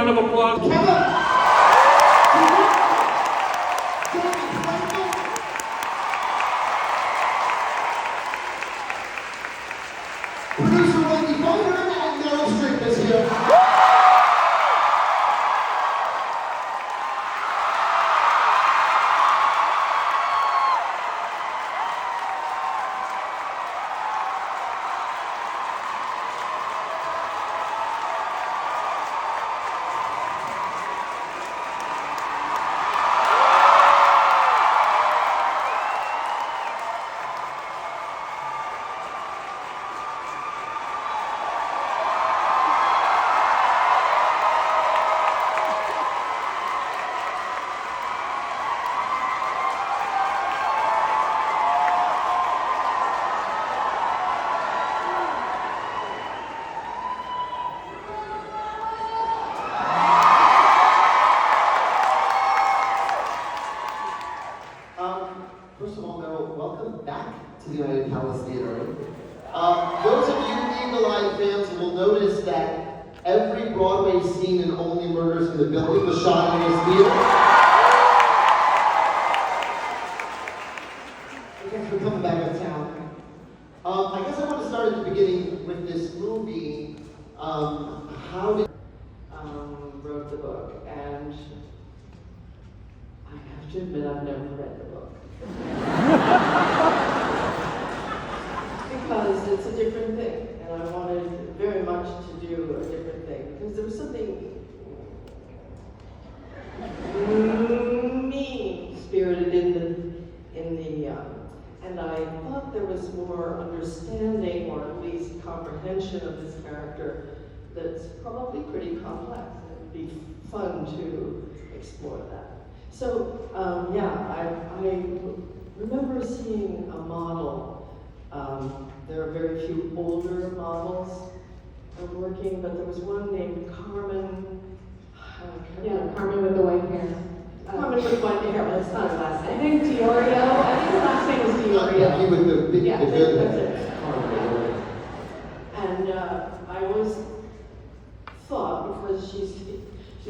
round of applause. Producer Wendy Bowman and Meryl Streep is here. First of all, Meryl, welcome back to the United Palace Theater. Those of you eagle-eyed fans will notice that every Broadway scene in Only Murders in the Building was shot in this theater. Thanks for coming back to town. I guess I want to start at the beginning with this movie. How did wrote the book, and I have to admit I've never read the book. Because it's a different thing, and I wanted very much to do a different thing, because there was something mean-spirited in the and I thought there was more understanding, or at least comprehension of this character that's probably pretty complex. It'd be fun to explore that. So, I remember seeing a model. There are very few older models working, but there was one named Carmen. Carmen with the white hair. Carmen with white hair, but it's not her last I name. think Diorio. I think her last name is Diorio. you with the big, Yeah, the good that's hair? it. And I always thought, because she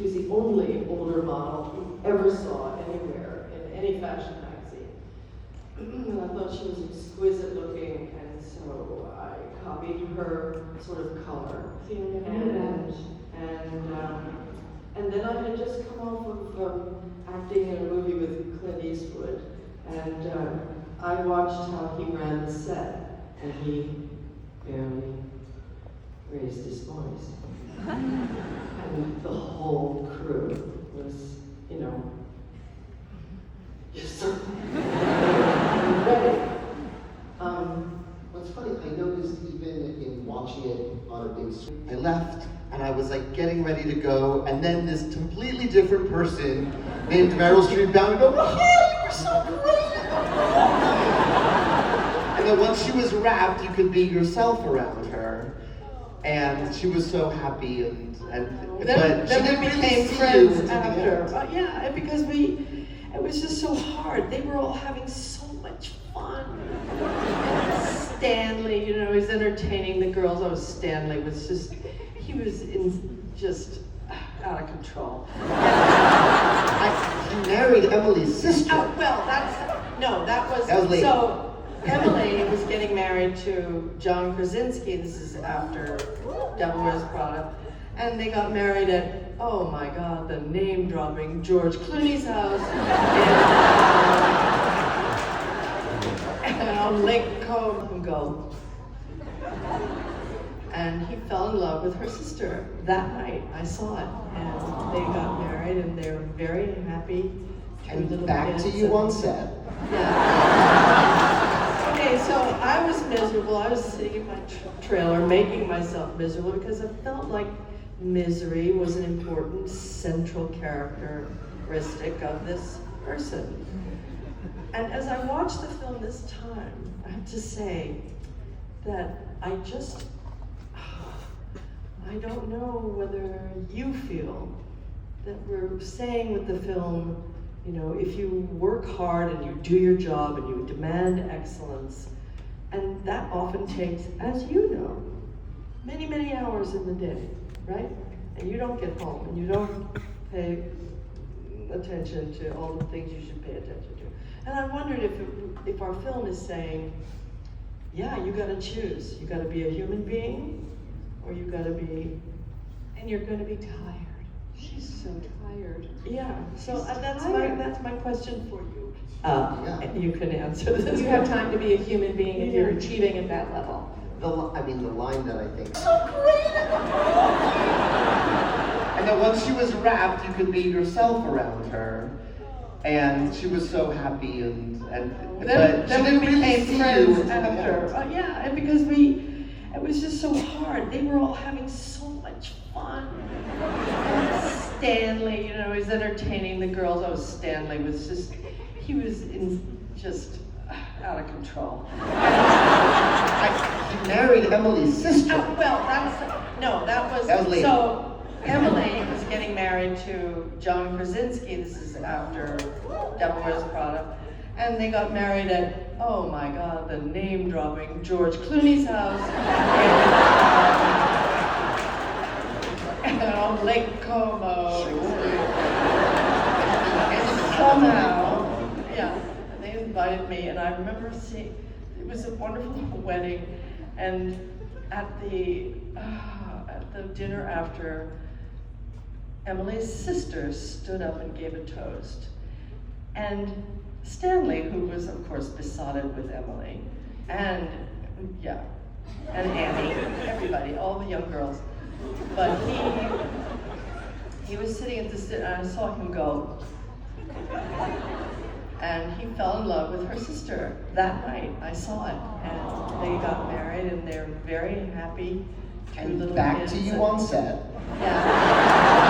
was the only older model you ever saw anywhere in any fashion magazine. And I thought she was exquisite looking, and so I copied her sort of color. And then I had just come off of acting in a movie with Clint Eastwood, and I watched how he ran the set, and he barely raised his voice. And the whole crew was, just sort of ready. What's funny, I noticed even in watching it on a big screen, I left and I was like getting ready to go, and then this completely different person named Meryl Streep down and go, "Hi, you were so great!" And then once she was wrapped, you could be yourself around her. And she was so happy, and Then she we didn't really became see friends you until the after. end. Yeah, because it was just so hard. They were all having so much fun. Stanley, he's entertaining the girls. Oh, Stanley was he was just out of control. He married Emily's sister. Oh, well, that was later. So Emily was getting married to John Krasinski. This is after Devil Wears Prada. And they got married at, oh my God, the name dropping, George Clooney's house. And on Lake Como. And he fell in love with her sister that night. I saw it. And they got married, and they were very happy. And back to you on set. Yeah. Okay, so I was miserable. I was sitting in my trailer making myself miserable because I felt like misery was an important central characteristic of this person. And as I watched the film this time, I have to say that I don't know whether you feel that we're saying with the film, if you work hard and you do your job and you demand excellence, and that often takes, as you know, many, many hours in the day, right? and you don't get home, and you don't pay attention to all the things you should pay attention to. And I wondered if our film is saying, yeah, you gotta choose. You gotta be a human being, or you gotta be... And you're gonna be tired. She's so tired. Yeah, so that's my question for you. Yeah. And you can answer this. You have time to be a human being if you're achieving at that level. The line that I think so great. And that once she was wrapped, you could be yourself around her, and she was so happy and Then she we didn't really became see friends you. after. Yeah, and because it was just so hard. They were all having so much fun. And Stanley, you know, was entertaining the girls. Oh, Stanley was just, he was just out of control. He married Emily's sister. Well, that was later. So Emily was getting married to John Krasinski. This is after Devil Wears Prada. And they got married at, oh my God, the name dropping, George Clooney's house. And on Lake Como. Somehow, yeah, they invited me, and I remember seeing, it was a wonderful wedding, and at the dinner after, Emily's sister stood up and gave a toast. And Stanley, who was of course besotted with Emily, and Annie, everybody, all the young girls, but he was sitting at this dinner, and I saw him go, and he fell in love with her sister that night. I saw it, and they got married, and they're very happy. Two And little back kids to you on set. Yeah.